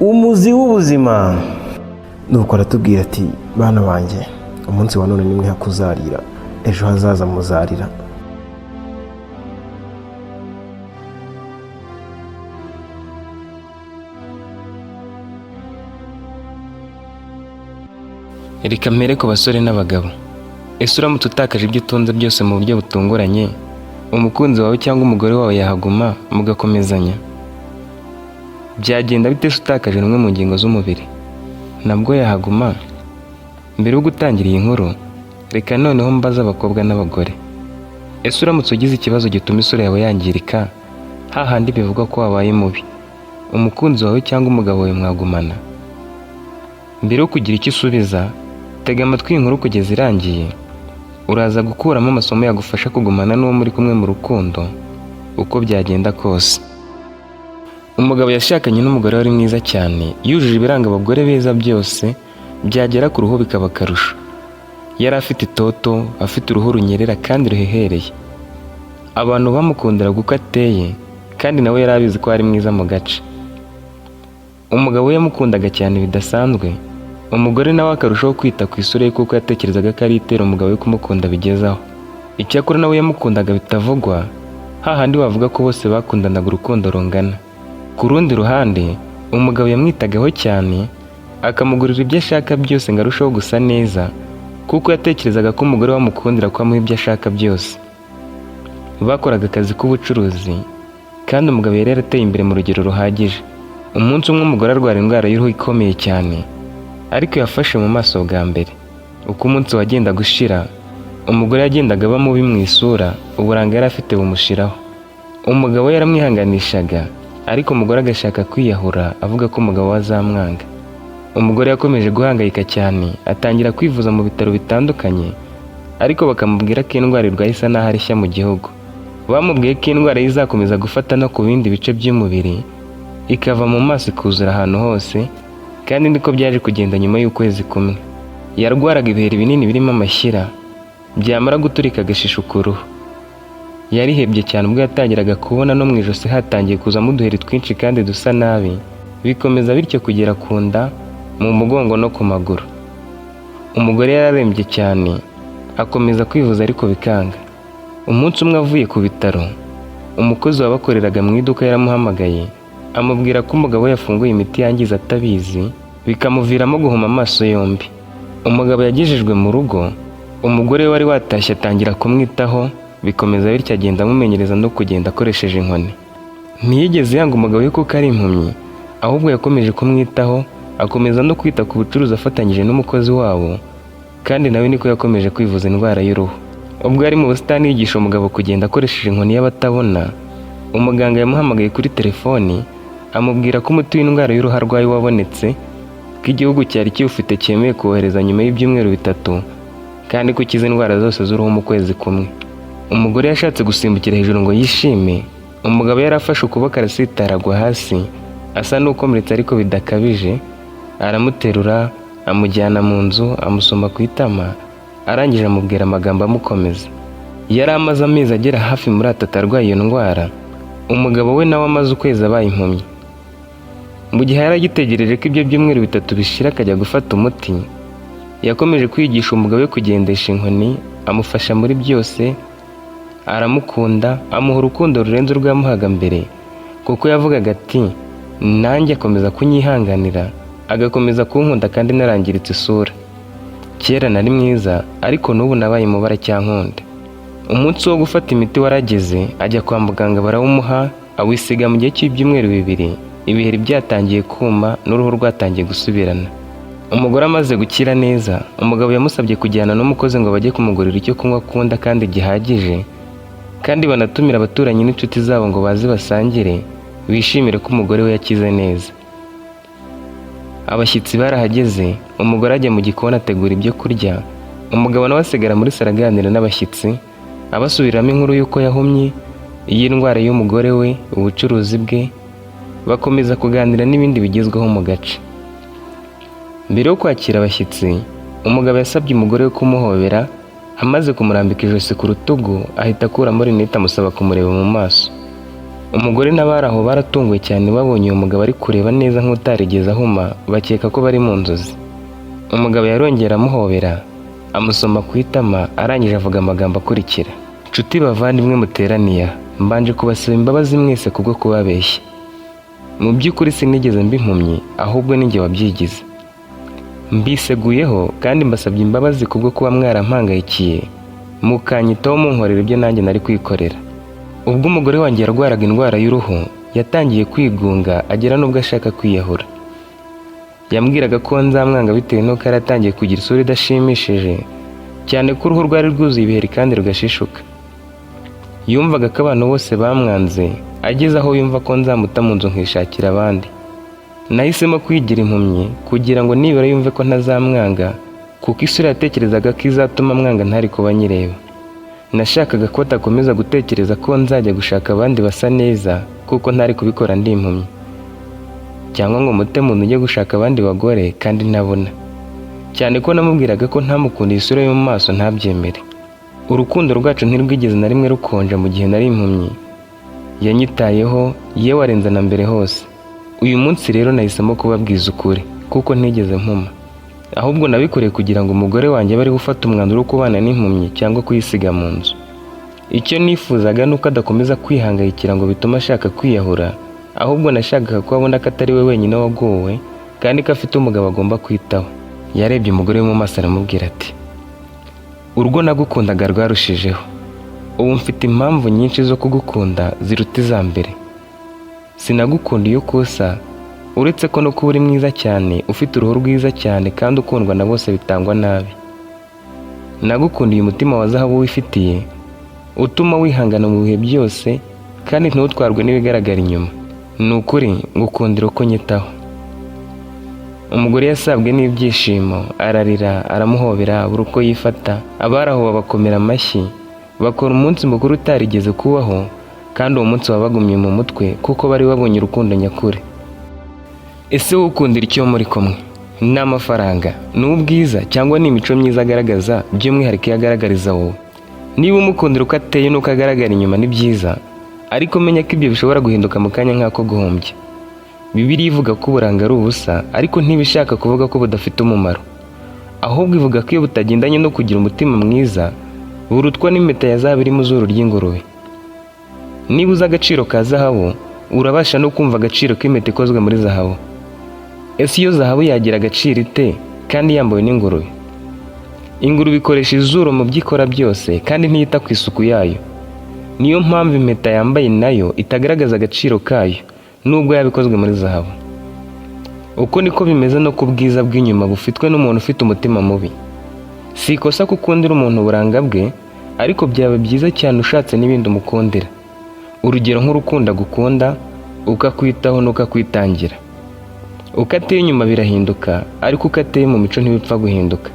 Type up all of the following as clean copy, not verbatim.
umuzi w'ubuzima. Nuko aratubwira ati bana banjye, umunsi wa none nimwe hakuzarira, ejo hazaza muzarira. Reka mpere ku basore n'abagabo. Ese uramutse utakaje ibyo utunze byose mu buryo butunguranye, umukunzi wawe cyangwa umugore wawe yahaguma mugakomezanya? Byagenda bite se utakaje rumwe mu ngingo z'umubiri? Nabwo yahaguma? Mbere yo gutangira iyi nkuru, reka noneho mbaza abakobwa n'abagore. Ese uramutse ugize ikibazo gituma isura yawe yangirika, hahandi bivugwa ko wabaye mubi, umukunzi wawe cyangwa umugabo wawe mwagumana? Mbere yo kugira icyo usubiza, tega amatwi inkuru kugeza irangiye. Uraza gukuramo amasomo yagufasha kugumana n'uwo muri kumwe mu rukundo uko byagenda kose. Umugabo yashakanye n'umugore wari mwiza cyane, yujuje ibiranga abagore beza byose, byagera ku ruhu bikaba akarusho. Yari afite itoto, afite uruhu runyerera kandi ruhehereye. Abantu bamukundiraga uko ateye, kandi nawe yari abizi ko ari mwiza mu gace. Umugabo we yamukundaga cyane bidasanzwe. Umugore nawe akarushaho kwita ku isura ye kuko yatekerezaga ko ari itera umugabo we kumukunda bigezaho. Icyakora nawe yamukundaga bitavugwa, hahandi wavuga ko bose bakundanaga urukundo rungana. Ku rundi ruhande, umugabo yamwitagaho cyane, akamugurira ibyo ashaka byose ngo arusheho gusa neza, kuko yatekerezaga ko umugore we amukundira ko amuha ibyo ashaka byose. Bakoraga akazi k'ubucuruzi, kandi umugabo yari yarateye imbere mu rugero ruhagije. Umunsi umwe umugore arwara indwara y'uruhu ikomeye cyane, ariko yafashe mu maso bwa mbere. Uko umunsi wagenda gushira, umugore yagendaga aba mubi mu isura, uburanga yari afite bumushiraho. Umugabo yaramwihanganishaga, ariko umugore agashaka kwiyahura avuga ko umugabo we azamwanga. Umugore yakomeje guhangayika cyane, atangira kwivuza mu bitaro bitandukanye, ariko bakamubwira ko indwara irwaye isa n'aho ari nshya mu gihugu. Bamubwiye ko indwara ye izakomeza gufata no ku bindi bice by'umubiri, ikava mu maso ikuzura ahantu hose, kandi niko byaje kugenda nyuma y'ukwezi kumwe. Yarwaraga ibiheri binini birimo amashyira, byamara guturika agashishuka uruhu. Yarihebye cyane ubwo yatangiraga kubona no mu ijosi hatangiye kuzamo uduheri twinshi kandi dusa nabi, bikomeza bityo kugera ku nda, mu mugongo no ku maguru. Umugore yararembye cyane, akomeza kwivuza ariko bikanga. Umunsi umwe avuye ku bitaro, umukozi wabakoreraga mu iduka yaramuhamagaye, amubwira ko umugabo we yafunguye imiti yangiza atabizi, bikamuviramo guhuma amaso yombi. Umugabo yagejejwe mu rugo, umugore we wari watashye atangira kumwitaho, bikomeza bityo agenda amumenyereza no kugenda akoresheje inkoni. Ntiyigeze yanga umugabo we kuko ari impumyi, ahubwo yakomeje kumwitaho, akomeza no kwita ku bucuruzi afatanyije n'umukozi wabo, kandi nawe niko yakomeje kwivuza indwara y'uruhu. Ubwo ari mu busitani yigisha umugabo kugenda akoresheje inkoni y'abatabona, umuganga yamuhamagaye kuri telefoni, amubwira ko umuti w'indwara y'uruhu arwaye wabonetse, ko igihugu cyari kiwufite cyemeye kuwohereza nyuma y'ibyumweru 3, kandi ko ukiza indwara zose z'uruhu mu kwezi kumwe. Umugore yashatse gusimbukira hejuru ngo yishime, umugabo yarafashe ukuboko arasitara agwa hasi, asa n'ukomeretse ariko bidakabije, aramuterura, amujyana mu nzu, amusoma ku itama, arangije amubwira amagambo amukomeza. Yari amaze amezi agera hafi muri 3 arwaye iyo ndwara, umugabo we nawe amaze ukwezi abaye impumyi. Mu gihe yari agitegereje ko ibyo byumweru 3 bishira akajya gufata umuti, yakomeje kwigisha umugabo we kugendesha inkoni, amufasha muri byose, aramukunda, amuha urukundo rurenze urwo yamuhaga mbere, kuko yavugaga ati nanjye akomeza kunyihanganira, agakomeza kunkunda kandi narangiritse isura. Kera nari mwiza, ariko n'ubu nabaye mubara cyankunda. Umunsi wo gufata imiti warageze, ajya kwa muganga barawumuha, awisiga mu gihe cy'ibyumweru 2, ibiheri byatangiye kuma n'uruhu rwatangiye gusubirana. Umugore amaze gukira neza, umugabo yamusabye kujyana n'umukozi ngo bajye kumugurira icyo kunywa akunda kandi gihagije, kandi banatumira abaturanyi n'inshuti zabo ngo baze basangire, bishimire ko umugore we yakize neza. Abashyitsi barahageze, umugore ajya mu gikoni ategura ibyo kurya, umugabo nawe asigara muri salo aganira n'abashyitsi, abasubiramo inkuru y'uko yahumye, y'indwara y'umugore we, ubucuruzi bwe, bakomeza kuganira n'ibindi bigezweho mu gace. Mbere yo kwakira abashyitsi, umugabo yasabye umugore we kumuhobera, amaze kumurambika ijosi ku rutugu, ahita akuramo rinete amusaba kumureba mu maso. Umugore n'abari aho baratunguwe cyane babonye uyu mugabo ari kureba neza nk'utarigeze ahuma, bakeka ko bari mu nzozi. Umugabo yarongera amuhobera, amusoma ku itama, arangije avuga amagambo akurikira: "Nshuti bavandimwe muteraniye aha, mbanje kubasaba imbabazi mwese kubwo kubabeshya. Mu by'ukuri sinigeze mba impumyi, ahubwo ni njye wabyigize. Mbiseguyeho kandi mbasabye imbabazi kubwo kuba mwarampangayikiye, mukanyitaho munkorera ibyo nanjye nari kwikorera." Ubwo umugore wanjye yarwaraga indwara y'uruhu, yatangiye kwigunga agera n'ubwo ashaka kwiyahura. Yambwiraga ko nzamwanga bitewe n'uko yari atangiye kugira isura idashimishije, cyane ko uruhu rwari rwuzuye ibiheri kandi rugashishuka. Yumvaga ko abantu bose bamwanze, ageze aho yumva ko nzamuta mu nzu nkishakira abandi. Nahisemo kwigira impumyi kugira ngo nibura yumve ko ntazamwanga, kuko isura yatekerezaga ko izatuma mwanga ntari kuba nyireba. Nashakaga ko atakomeza gutekereza ko nzajya gushaka abandi basa neza, kuko ntari kubikora ndi impumyi, cyangwa ngo mute muntu ujye gushaka abandi bagore kandi ntabona. Cyane ko namubwiraga ko ntamukundiye isura yo mu maso ntabyemere. Urukundo rwacu ntirwigeze na rimwe rukonja mu gihe nari impumyi. Yanyitayeho, yewe arenza na mbere hose. Uyu munsi rero nahisemo kubabwiza ukuri, kuko ntigeze mpuma. Ahubwo nabikoreye kugira ngo umugore wanjye abe ari gufata umwanzuro wo kubana n'impumyi cyangwa kuyisiga mu nzu. Icyo nifuzaga ni uko adakomeza kwihangayikira ngo bitume ashaka kwiyahura, ahubwo nashakaga ko abona ko atari we wenyine wagowe, kandi ko afite umugabo agomba kwitaho. Yarebye umugore we mu maso aramubwira ati: "Urwo nagukundaga rwarushijeho. Ubu mfite impamvu nyinshi zo kugukunda ziruta iza mbere. Sinagukunda iyo ukusa, uretse ko no kuba uri mwiza cyane, ufite uruhu rwiza cyane kandi ukundwa na bose bitangwa nabi. Nagukundiye umutima wa zahabu wifitiye, utuma wihangana mu bihe byose kandi ntutwarwe n'ibigaragara inyuma. Ni ukuri ngukundira uko nyitaho." Umugore yasabwe n'ibyishimo, ararira, aramuhobera, abura uko yifata. Abari aho babakomera amashyi, bakora umunsi mukuru utarigeze kubaho, kandi uwo munsi wabagumye mu mutwe kuko bari babonye urukundo nyakuri. Ese wowe ukundira icyo muri kumwe? Ni amafaranga, ni ubwiza, cyangwa ni imico myiza agaragaza, by'umwihariko iyo agaragariza wowe? Niba umukundira uko ateye n'uko agaragara inyuma ni byiza, ariko menya ko ibyo bishobora guhinduka mu kanya nk'ako guhombya. Bibiliya ivuga ko uburanga ari ubusa, ariko ntibishaka kuvuga ko budafite umumaro. Ahubwo ivuga ko iyo butagendanye no kugira umutima mwiza, burutwa n'impeta ya zahabu iri mu zuru ry'ingurube. Niba uzi agaciro ka zahabu, urabasha no kumva agaciro k'impeta ikozwe muri zahabu. Ese iyo zahabu yagira agaciro ite kandi yambawe n'ingurube? Ingurube ikoresha izuru mu byo ikora byose kandi ntiyita ku isuku yayo. Niyo mpamvu impeta yambaye nayo itagaragaza agaciro kayo, nubwo yabikozwe muri zahabu. Uko niko bimeze no ku bwiza bw'inyuma bufitwe n'umuntu ufite umutima mubi. Si ikosa gukundira umuntu uburanga bwe, ariko byaba byiza cyane ushatse n'ibindi umukundira. Urugero nk'urukundo agukunda, ukakwitaho n'ukakwitangira. Uko ateye inyuma birahinduka, ariko uko ateye mu mico ntibipfa guhinduka.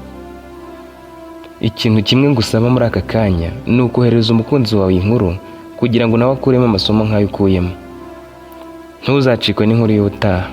Ikintu kimwe ngusaba muri aka kanya ni ukohereza umukunzi wawe inkuru, kugira ngo nawe akuremo amasomo nk'ayo ukuyemo. Ntuzacikwe n'inkuru y'ubutaha.